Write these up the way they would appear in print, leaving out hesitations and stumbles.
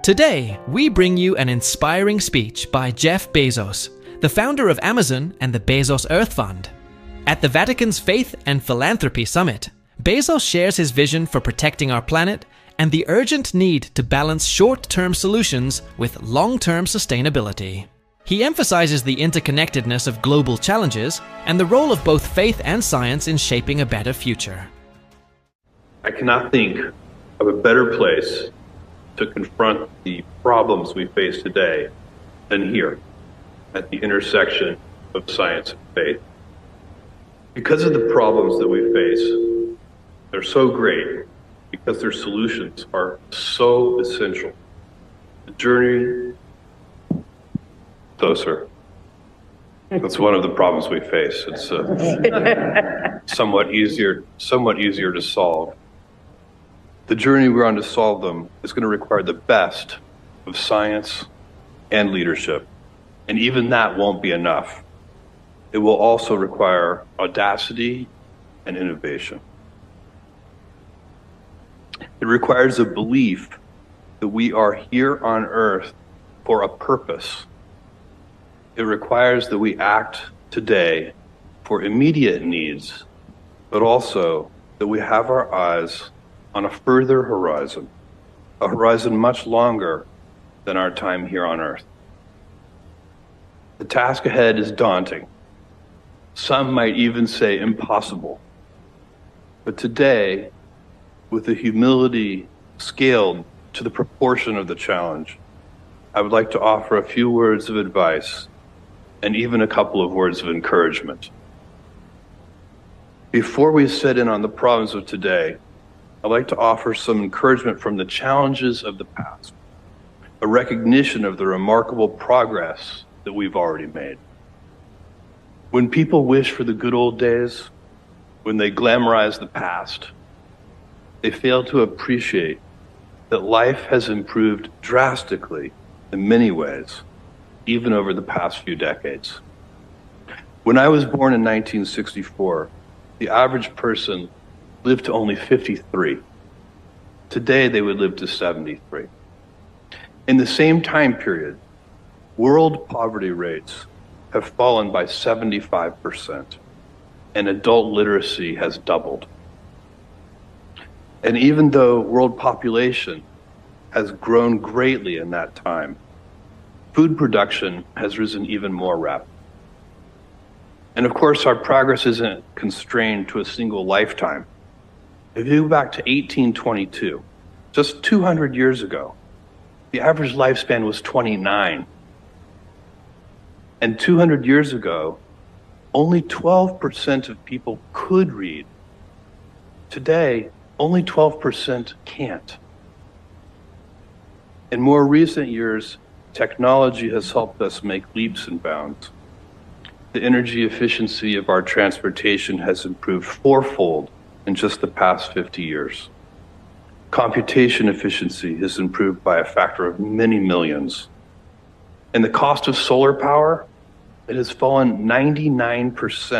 Today, we bring you an inspiring speech by Jeff Bezos, the founder of Amazon and the Bezos Earth Fund. At the Vatican's Faith and Philanthropy Summit, Bezos shares his vision for protecting our planet and the urgent need to balance short-term solutions with long-term sustainability. He emphasizes the interconnectedness of global challenges and the role of both faith and science in shaping a better future. I cannot think of a better place to confront the problems we face today than here, at the intersection of science and faith. Because of the problems that we face, they're so great, because their solutions are so essential. The journey closer. That's one of the problems we face. It's somewhat easier to solve. The journey we're on to solve them is going to require the best of science and leadership. And even that won't be enough. It will also require audacity and innovation. It requires a belief that we are here on Earth for a purpose. It requires that we act today for immediate needs, but also that we have our eyes on a further horizon, a horizon much longer than our time here on Earth. The task ahead is daunting. Some might even say impossible. But today, with the humility scaled to the proportion of the challenge, I would like to offer a few words of advice and even a couple of words of encouragement. Before we set in on the problems of today, I'd like to offer some encouragement from the challenges of the past, a recognition of the remarkable progress that we've already made. When people wish for the good old days, when they glamorize the past, they fail to appreciate that life has improved drastically in many ways, even over the past few decades. When I was born in 1964, the average person lived to only 53. Today, they would live to 73. In the same time period, world poverty rates have fallen by 75%, and adult literacy has doubled. And even though world population has grown greatly in that time, food production has risen even more rapidly. And of course, our progress isn't constrained to a single lifetime. If you go back to 1822, just 200 years ago, the average lifespan was 29. And 200 years ago, only 12% of people could read. Today, only 12% can't. In more recent years, technology has helped us make leaps and bounds. The energy efficiency of our transportation has improved fourfold in just the past 50 years. Computation efficiency has improved by a factor of many millions. And the cost of solar power, it has fallen 99%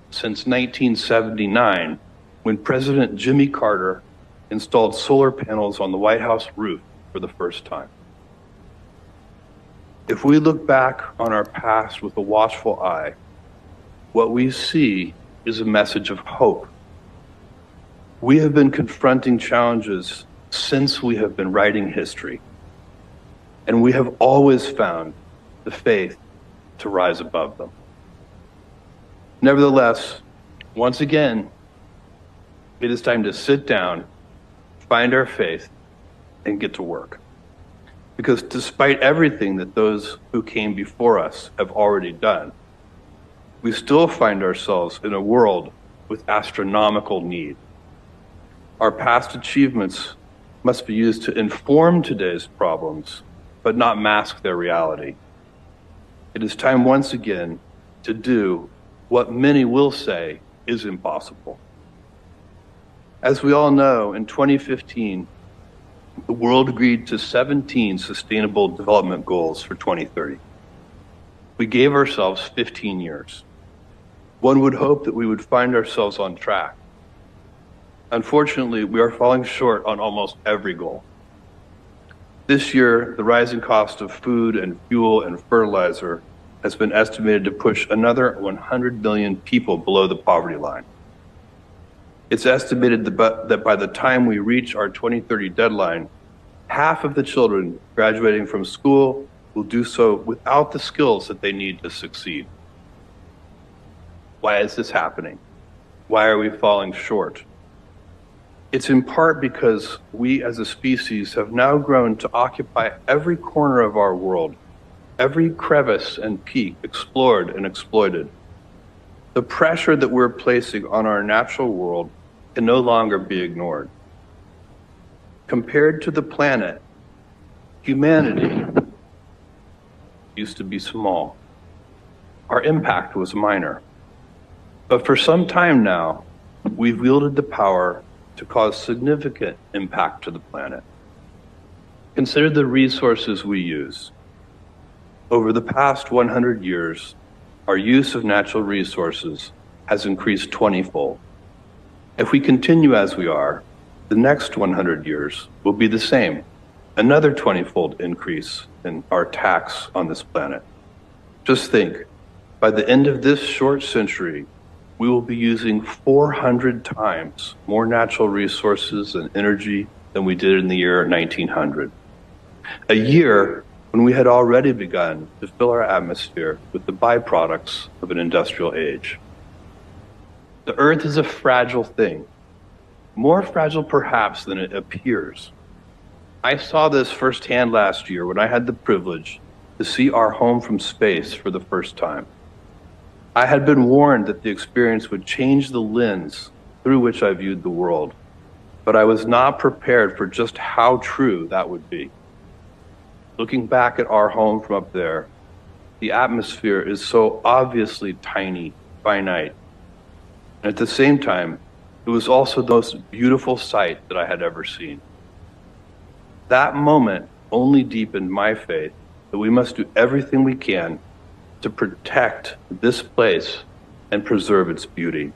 since 1979, when President Jimmy Carter installed solar panels on the White House roof for the first time. If we look back on our past with a watchful eye, what we see is a message of hope. We have been confronting challenges since we have been writing history, and we have always found the faith to rise above them. Nevertheless, once again, it is time to sit down, find our faith, and get to work. Because despite everything that those who came before us have already done, we still find ourselves in a world with astronomical need. Our past achievements must be used to inform today's problems, but not mask their reality. It is time once again to do what many will say is impossible. As we all know, in 2015, the world agreed to 17 Sustainable Development Goals for 2030. We gave ourselves 15 years. One would hope that we would find ourselves on track. Unfortunately, we are falling short on almost every goal. This year, the rising cost of food and fuel and fertilizer has been estimated to push another 100 million people below the poverty line. It's estimated that by the time we reach our 2030 deadline, half of the children graduating from school will do so without the skills that they need to succeed. Why is this happening? Why are we falling short? It's in part because we as a species have now grown to occupy every corner of our world, every crevice and peak explored and exploited. The pressure that we're placing on our natural world can no longer be ignored. Compared to the planet, humanity used to be small. Our impact was minor. But for some time now, we've wielded the power to cause significant impact to the planet. Consider the resources we use. Over the past 100 years, our use of natural resources has increased 20-fold. If we continue as we are, the next 100 years will be the same, another 20-fold increase in our tax on this planet. Just think, by the end of this short century, we will be using 400 times more natural resources and energy than we did in the year 1900. A year when we had already begun to fill our atmosphere with the byproducts of an industrial age. The Earth is a fragile thing, more fragile perhaps than it appears. I saw this firsthand last year when I had the privilege to see our home from space for the first time. I had been warned that the experience would change the lens through which I viewed the world, but I was not prepared for just how true that would be. Looking back at our home from up there, the atmosphere is so obviously tiny, finite. And at the same time, it was also the most beautiful sight that I had ever seen. That moment only deepened my faith that we must do everything we can to protect this place and preserve its beauty.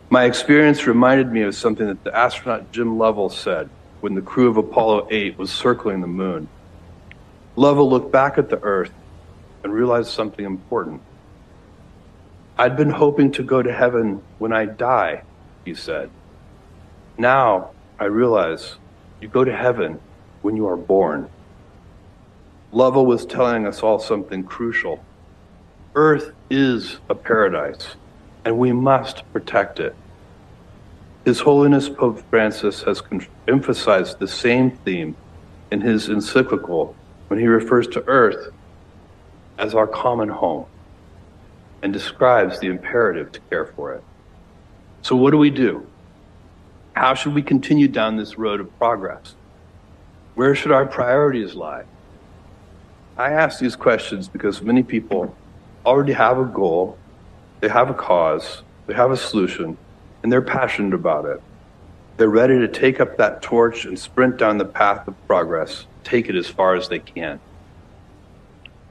My experience reminded me of something that the astronaut Jim Lovell said when the crew of Apollo 8 was circling the moon. Lovell looked back at the Earth and realized something important. I'd been hoping to go to heaven when I die, he said. Now I realize you go to heaven when you are born. Lovell was telling us all something crucial. Earth is a paradise, and we must protect it. His Holiness Pope Francis has emphasized the same theme in his encyclical when he refers to Earth as our common home and describes the imperative to care for it. So what do we do? How should we continue down this road of progress? Where should our priorities lie? I ask these questions because many people already have a goal, they have a cause, they have a solution, and they're passionate about it. They're ready to take up that torch and sprint down the path of progress, take it as far as they can.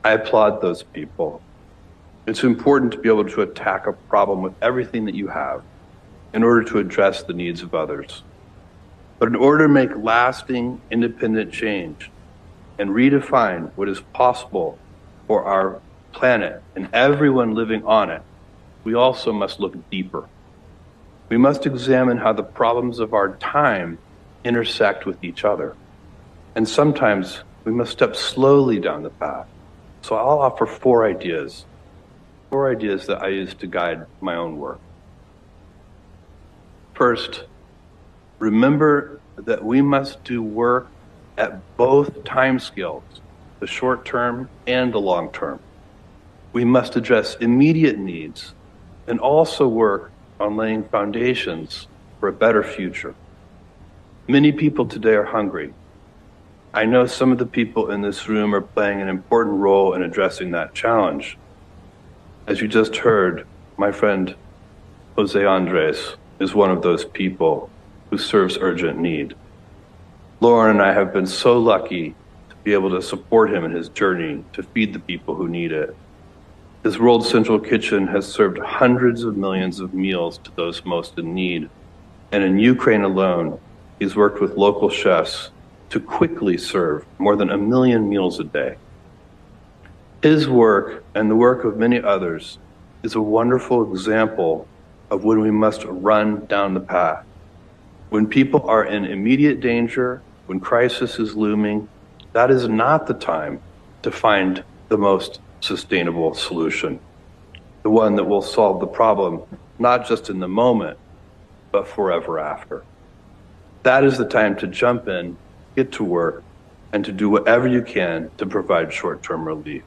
I applaud those people. It's important to be able to attack a problem with everything that you have in order to address the needs of others. But in order to make lasting, independent change and redefine what is possible for our planet and everyone living on it, we also must look deeper. We must examine how the problems of our time intersect with each other. And sometimes we must step slowly down the path. So I'll offer four ideas that I use to guide my own work. First, remember that we must do work at both timescales, the short term and the long term. We must address immediate needs and also work on laying foundations for a better future. Many people today are hungry. I know some of the people in this room are playing an important role in addressing that challenge. As you just heard, my friend Jose Andres is one of those people who serves urgent need. Lauren and I have been so lucky to be able to support him in his journey to feed the people who need it. His World Central Kitchen has served hundreds of millions of meals to those most in need. And in Ukraine alone, he's worked with local chefs to quickly serve more than 1 million meals a day. His work and the work of many others is a wonderful example of when we must run down the path. When people are in immediate danger, when crisis is looming, that is not the time to find the most sustainable solution, the one that will solve the problem, not just in the moment, but forever after. That is the time to jump in, get to work, and to do whatever you can to provide short-term relief.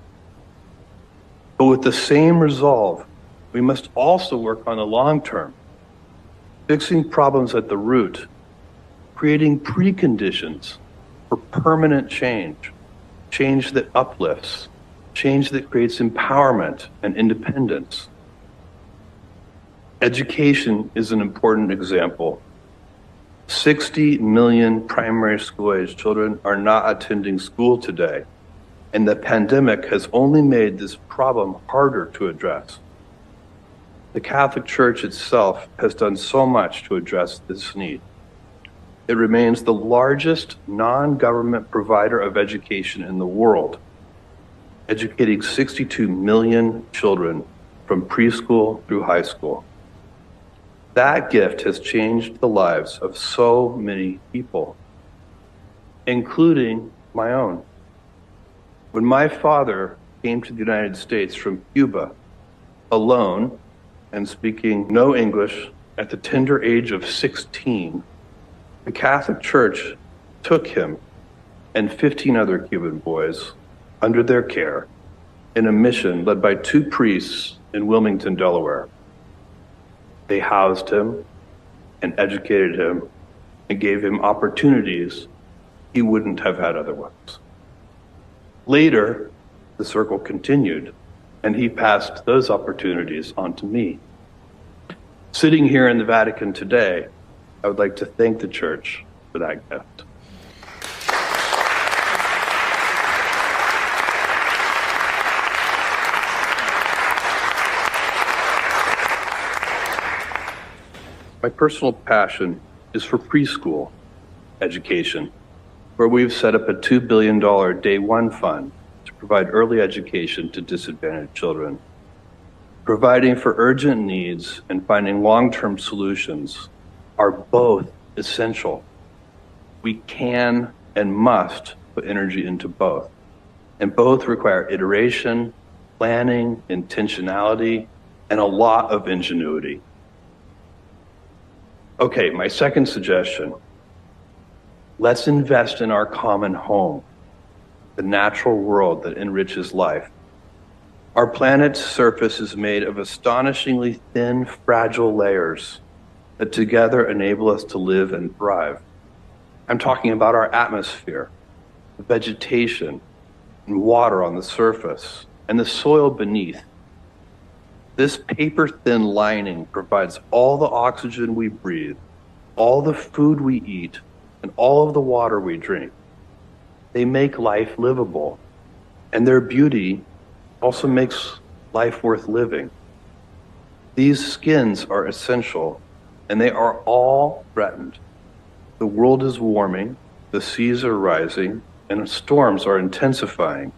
But with the same resolve, we must also work on the long term, fixing problems at the root, creating preconditions for permanent change, change that uplifts, change that creates empowerment and independence. Education is an important example. 60 million primary school-age children are not attending school today, and the pandemic has only made this problem harder to address. The Catholic Church itself has done so much to address this need. It remains the largest non-government provider of education in the world, educating 62 million children from preschool through high school. That gift has changed the lives of so many people, including my own. When my father came to the United States from Cuba, alone and speaking no English at the tender age of 16, the Catholic Church took him and 15 other Cuban boys under their care in a mission led by 2 priests in Wilmington, Delaware. They housed him and educated him and gave him opportunities he wouldn't have had otherwise. Later, the circle continued, and he passed those opportunities on to me. Sitting here in the Vatican today, I would like to thank the Church for that gift. My personal passion is for preschool education, where we've set up a $2 billion Day One fund to provide early education to disadvantaged children. Providing for urgent needs and finding long-term solutions are both essential. We can and must put energy into both, and both require iteration, planning, intentionality, and a lot of ingenuity. Okay, my second suggestion. Let's invest in our common home, the natural world that enriches life. Our planet's surface is made of astonishingly thin, fragile layers that together enable us to live and thrive. I'm talking about our atmosphere, the vegetation and water on the surface, and the soil beneath. This paper-thin lining provides all the oxygen we breathe, all the food we eat, and all of the water we drink. They make life livable, and their beauty also makes life worth living. These skins are essential, and they are all threatened. The world is warming, the seas are rising, and storms are intensifying.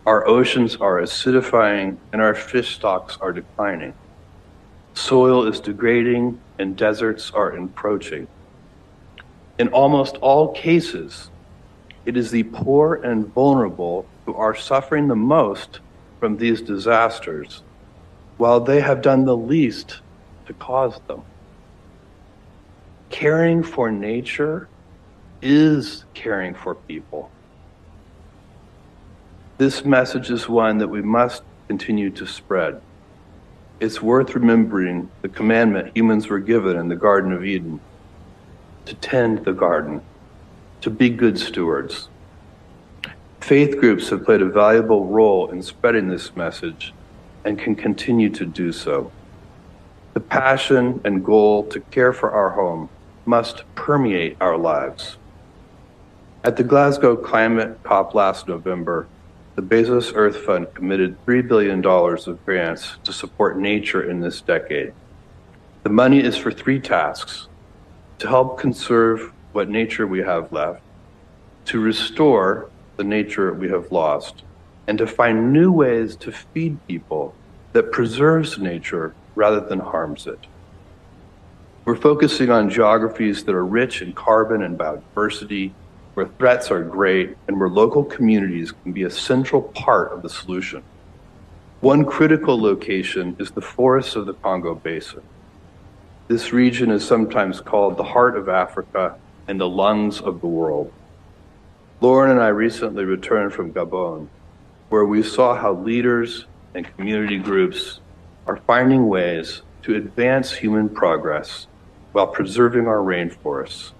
Our oceans are acidifying, and our fish stocks are declining. Soil is degrading, and deserts are encroaching. In almost all cases, it is the poor and vulnerable who are suffering the most from these disasters, while they have done the least to cause them. Caring for nature is caring for people. This message is one that we must continue to spread. It's worth remembering the commandment humans were given in the Garden of Eden: to tend the garden, to be good stewards. Faith groups have played a valuable role in spreading this message and can continue to do so. The passion and goal to care for our home must permeate our lives. At the Glasgow Climate COP last November, the Bezos Earth Fund committed $3 billion of grants to support nature in this decade. The money is for 3 tasks: to help conserve what nature we have left, to restore the nature we have lost, and to find new ways to feed people that preserves nature rather than harms it. We're focusing on geographies that are rich in carbon and biodiversity, where threats are great, and where local communities can be a central part of the solution. One critical location is the forests of the Congo Basin. This region is sometimes called the heart of Africa and the lungs of the world. Lauren and I recently returned from Gabon, where we saw how leaders and community groups are finding ways to advance human progress while preserving our rainforests.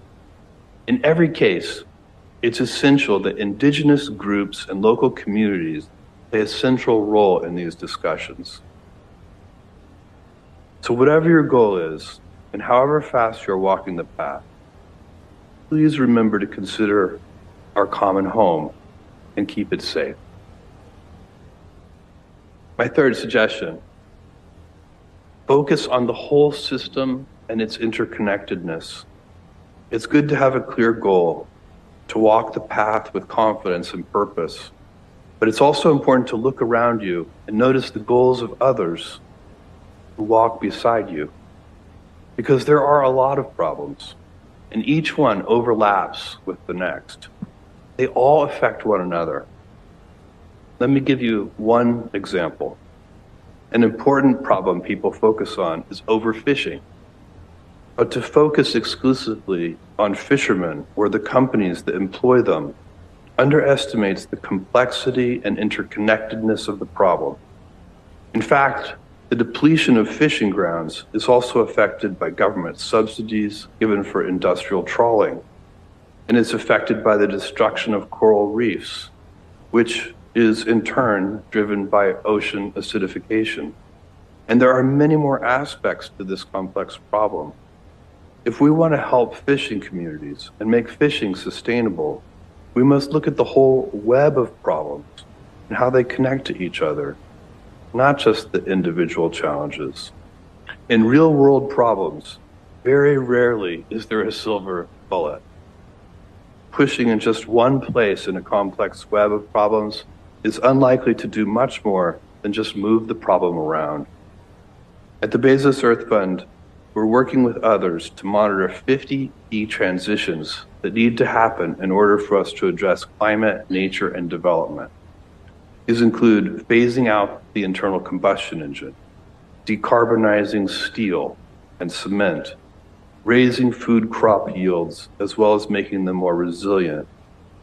In every case, it's essential that indigenous groups and local communities play a central role in these discussions. So whatever your goal is, and however fast you're walking the path, please remember to consider our common home and keep it safe. My third suggestion: focus on the whole system and its interconnectedness. It's good to have a clear goal, to walk the path with confidence and purpose, but it's also important to look around you and notice the goals of others who walk beside you, because there are a lot of problems, and each one overlaps with the next. They all affect one another. Let me give you one example. An important problem people focus on is overfishing. But to focus exclusively on fishermen or the companies that employ them underestimates the complexity and interconnectedness of the problem. In fact, the depletion of fishing grounds is also affected by government subsidies given for industrial trawling, and it's affected by the destruction of coral reefs, which is in turn driven by ocean acidification. And there are many more aspects to this complex problem. If we want to help fishing communities and make fishing sustainable, we must look at the whole web of problems and how they connect to each other, not just the individual challenges. In real-world problems, very rarely is there a silver bullet. Pushing in just one place in a complex web of problems is unlikely to do much more than just move the problem around. At the Bezos Earth Fund, we're working with others to monitor 50 key transitions that need to happen in order for us to address climate, nature, and development. These include phasing out the internal combustion engine, decarbonizing steel and cement, raising food crop yields, as well as making them more resilient,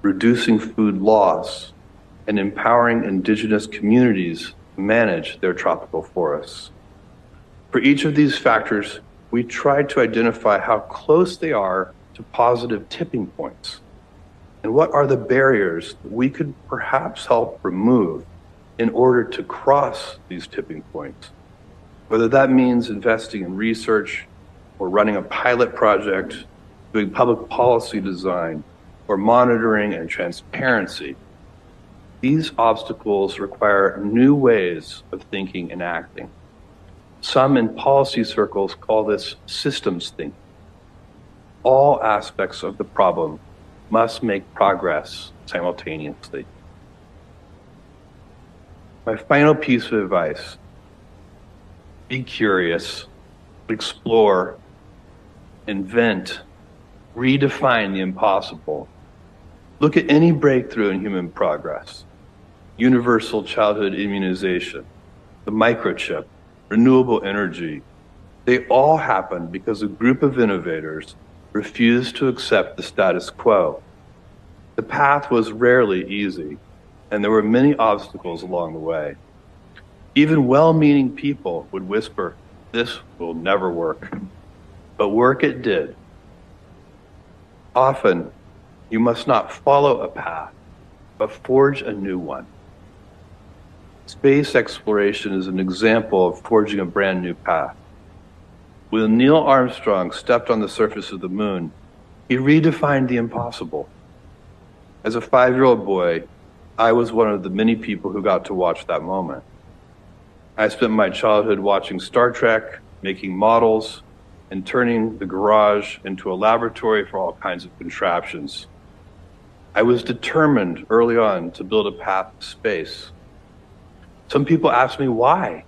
reducing food loss, and empowering indigenous communities to manage their tropical forests. For each of these factors, we tried to identify how close they are to positive tipping points, and what are the barriers that we could perhaps help remove in order to cross these tipping points, whether that means investing in research or running a pilot project, doing public policy design, or monitoring and transparency. These obstacles require new ways of thinking and acting. Some in policy circles call this systems thinking. All aspects of the problem must make progress simultaneously. My final piece of advice: be curious, explore, invent, redefine the impossible. Look at any breakthrough in human progress: universal childhood immunization, the microchip, renewable energy. They all happen because a group of innovators refused to accept the status quo. The path was rarely easy, and there were many obstacles along the way. Even well-meaning people would whisper, "This will never work." But work it did. Often, you must not follow a path, but forge a new one. Space exploration is an example of forging a brand new path. When Neil Armstrong stepped on the surface of the moon, he redefined the impossible. As a 5-year-old boy, I was one of the many people who got to watch that moment. I spent my childhood watching Star Trek, making models, and turning the garage into a laboratory for all kinds of contraptions. I was determined early on to build a path to space. Some people ask me why.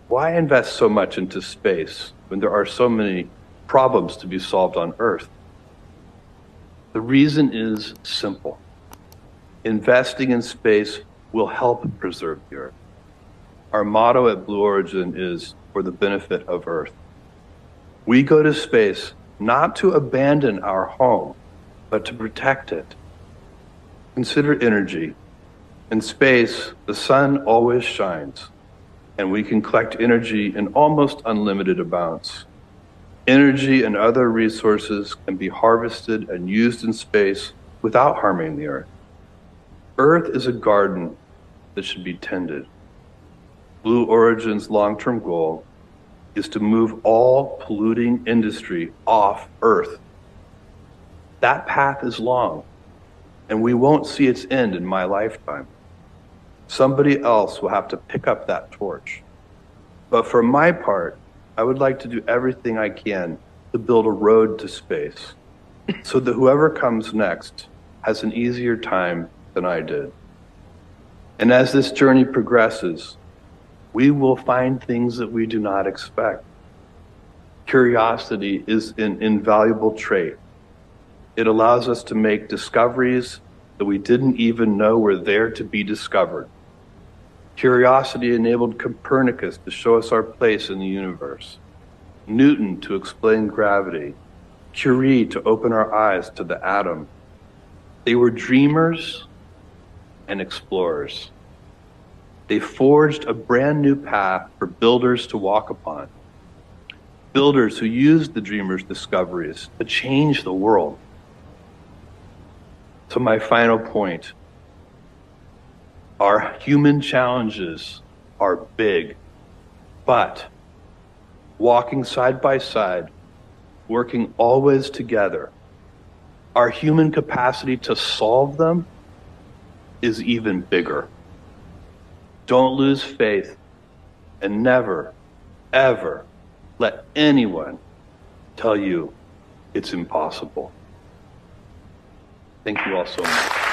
Why invest so much into space when there are so many problems to be solved on Earth? The reason is simple. Investing in space will help preserve the Earth. Our motto at Blue Origin is for the benefit of Earth. We go to space not to abandon our home, but to protect it. Consider energy. In space, the sun always shines, and we can collect energy in almost unlimited amounts. Energy and other resources can be harvested and used in space without harming the Earth. Earth is a garden that should be tended. Blue Origin's long-term goal is to move all polluting industry off Earth. That path is long, and we won't see its end in my lifetime. Somebody else will have to pick up that torch. But for my part, I would like to do everything I can to build a road to space so that whoever comes next has an easier time than I did. And as this journey progresses, we will find things that we do not expect. Curiosity is an invaluable trait. It allows us to make discoveries that we didn't even know were there to be discovered. Curiosity enabled Copernicus to show us our place in the universe, Newton to explain gravity, Curie to open our eyes to the atom. They were dreamers and explorers. They forged a brand new path for builders to walk upon. Builders who used the dreamers' discoveries to change the world. So my final point, our human challenges are big, but walking side by side, working always together, our human capacity to solve them is even bigger. Don't lose faith, and never, ever let anyone tell you it's impossible. Thank you all so much.